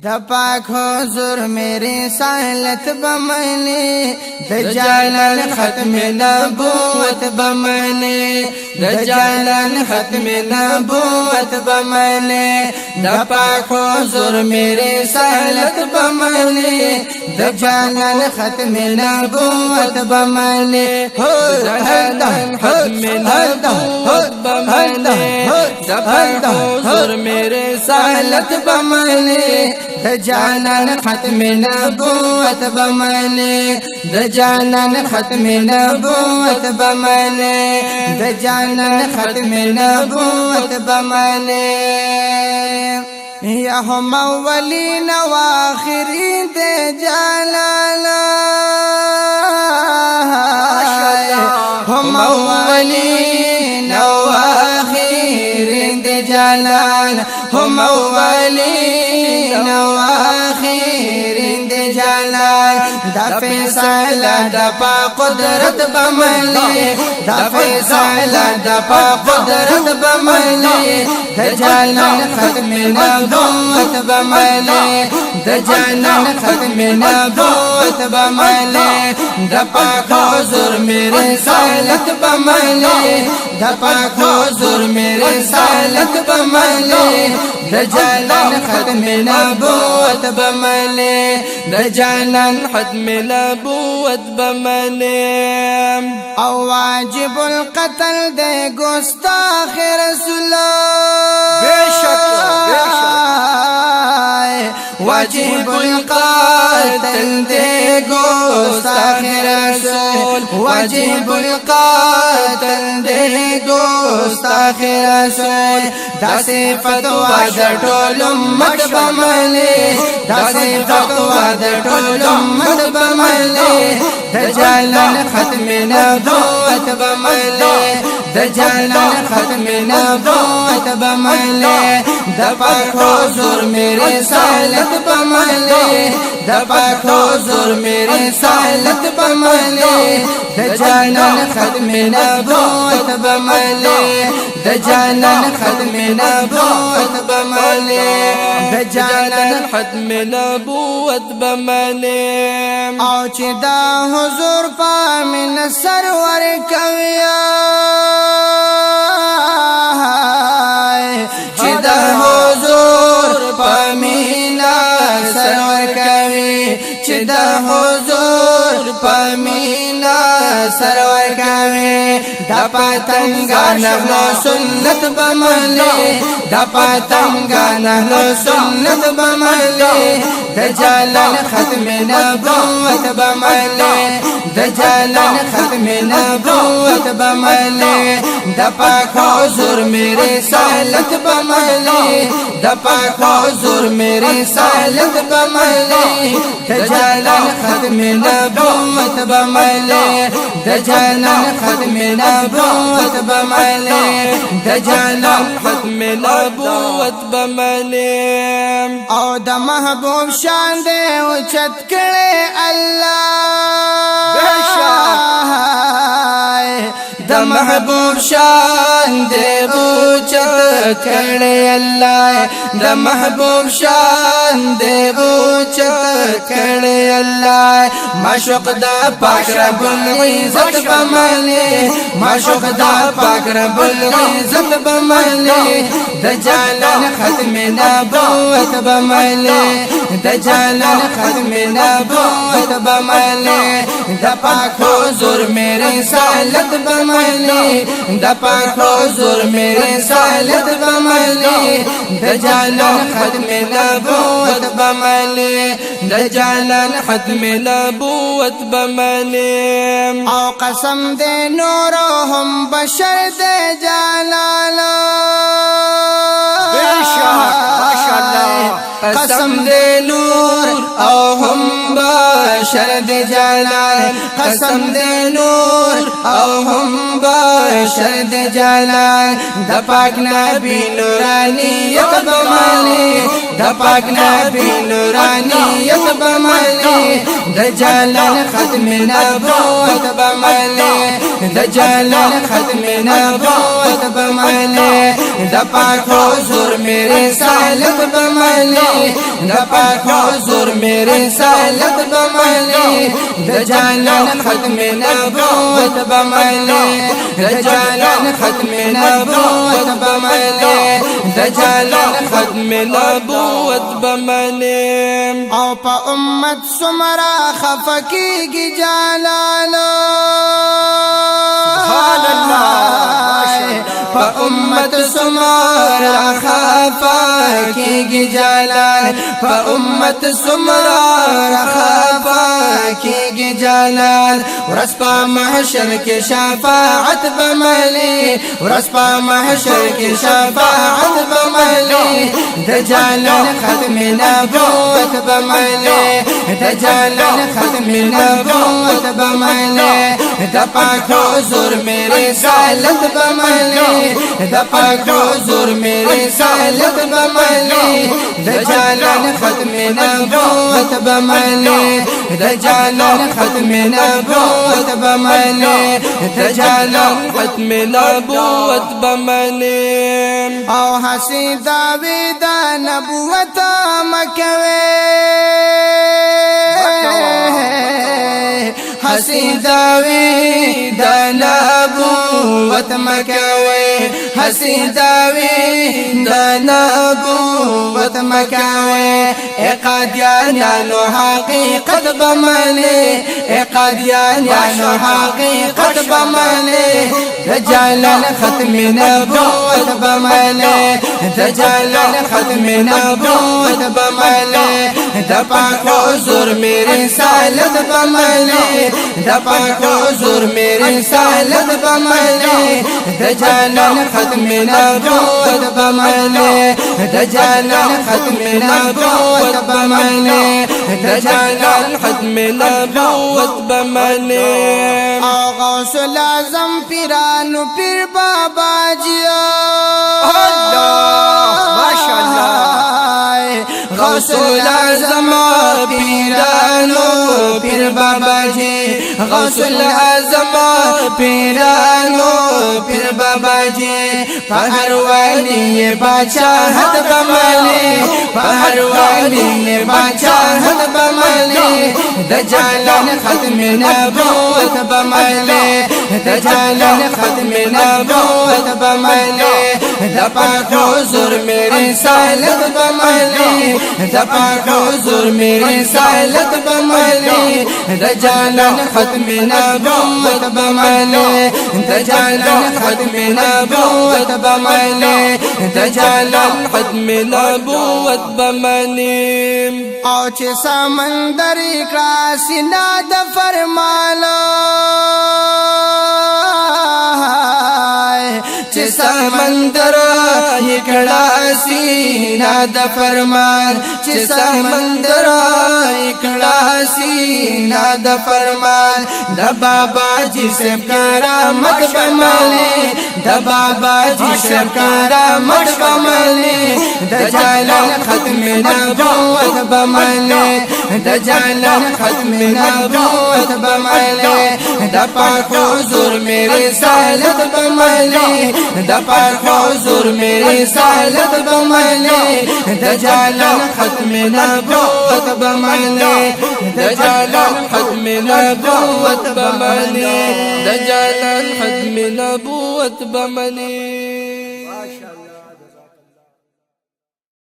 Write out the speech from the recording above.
द पाक हुजूर मेरी सालत बमने द जालाल खत्म नबूवत बमने द जालाल खत्म नबूवत बमने द पाक हुजूर मेरी सालत बमने द जालाल खत्म नबूवत बमने हो जालाल खत्म नबूवत बमने द पाक हुजूर मेरे सालत बमने द जालाल खत्म नबूवत बमने द जालाल खत्म नबूवत बमने द जालाल खत्म नबूवत बमने या हम अव्वलीन व आखिरीन दे जालाल हम अव्वलीन व आखिरीन दे जालाल हम अव्वलीन व आखिरीन दे जालाल दा फैसला दा पा कुदरत बमले दा फैसला दा पा कुदरत बमले द जालाल खत्म नबूवत बमले द जालाल खत्म नबूवत बमले द पाक हुजूर मेरे सालत बमले द पाक हुजूर मेरे सालत बमले द जालाल खत्म नबूवत बमले द जालाल खत्म नबूवत बमले او واجب القتل دے گستاخ رسول واجب القتل دے گستاخ رسول واجب القتل دے گستاخ رسول دا فتوا دا ټول امت بملے دا فتوا دا ټول امت بملے د جلال ختم نبوت بملے د جلال ختم نبوت بملے د پاک حضور میرے سالت بملے د پاک حضور میرے سالت بملے د جلال ختم نبوت بملے د جلال ختم نبوت بملے د جلال ختم نبوت بملے او چې دا حضور پامن سرور کویا چې دا حضور پامن سرور کوي چې دا حضور پامن سرور کوي دا پتنګا نغلو سنت بملے دا پتنګا نغلو سنت بملے د جلال ختم نبوت بملے د جلال ختم نبوت بملے د پاک حضور میرے سالت بملے د پاک حضور میرے سالت بملے د جلال ختم نبوت بملے د جلال ختم نبوت بملے د جلال ختم نبوت بملے او د محبوب شان دے اوچت کړي الله د محبوب شان دے اوچت کړي الله د محبوب شان دے اوچت کړي الله معشوق دا پاک رب العزت بملے معشوق دا پاک رب العزت بملے د جلال ختم نبوت بملے د جلال ختم نبوت بملے د پاک حضور میرے سالت بملے د پاک حضور میرے سالت بملے د جلال ختم نبوت بملے د جلال ختم نبوت بملے او قسم دے نورهم بشر دے جلال قسم دے نور او هم بشر د جلال قسم د نور او هم بشر د جلال د پاک نبی نورانیت بمالی د پاک نبی نورانیت بمالی د جلال ختم نبوت بمالی د جلال ختم نبوت بمالی د پاک حضور میرے سالت بمالی د پاک حضور میرے سالت بمالی د جلال ختم نبوت بمالی د جلال ختم نبوت بمالی د جلال ختم نبوت بمالی او پا امت سمرا خفقیگی جلالو سبحان اللہ پا امت سمرا خفقیگی جلال پا امت سمرا خفقیگی جلال ورس پا محشر کی شفاعت بمالی ورس پا محشر کی شفاعت بمالی د جلال ختم نبوت بمالی د جلال ختم نبوت بمالی د پاک حضور میرے سالت بمالی د پاک حضور میرے سالت بمالی د جلال ختم نبوت بمالی د جلال ختم نبوت بمالی د جلال ختم نبوت بمالی او حسی داوی دا نبوت مکوی حسی داوی دا نبوت مکوی حسی داوی دا نبوت مکوی اے قادیانیانو حقیقت بمالی اے قادیانیانو حقیقت بمالی د جلال ختم نبوت بمالی د جلال ختم نبوت بمالی د پاک حضور میرے سالت بمالی د پاک حضور میرے سالت بمالی د جلال ختم نبوت بمالی د جلال ختم نبوت بمالی د جلال ختم نبوت بمالی او غوث الاعظم پیرانو پیر بابا جیو اللہ ماشاءاللہ غوث الاعظم پیرانو پیر بابا جی غوث الاعظم پیرانو پیر بابا جی پہر والی بادشاہت بمالی پہر والی بادشاہت بمالی د جلال ختم نبوت بمالی د جلال ختم نبوت بمالی د پاک حضور میرے سالت بمالی د پاک حضور میرے سالت بمالی د جلال ختم نبوت بمالی د جلال ختم نبوت بمالی د جلال ختم نبوت بمالی او چې سمندر کړه سینا د فرمانو چې سمندر کړه سینا د فرمان چې سمندر کړه سینا د فرمان د بابا جی سے کرامت بمالی د بابا جی سے کرامت بمالی د جلال ختم نبوت بمالی د جلال ختم نبوت بمالی د پاک حضور میرے سالت بمالی د پاک حضور میرے سالت بمالی د جلال ختم نبوت بمالی د جلال ختم نبوت بمالی د جلال ختم نبوت بمالی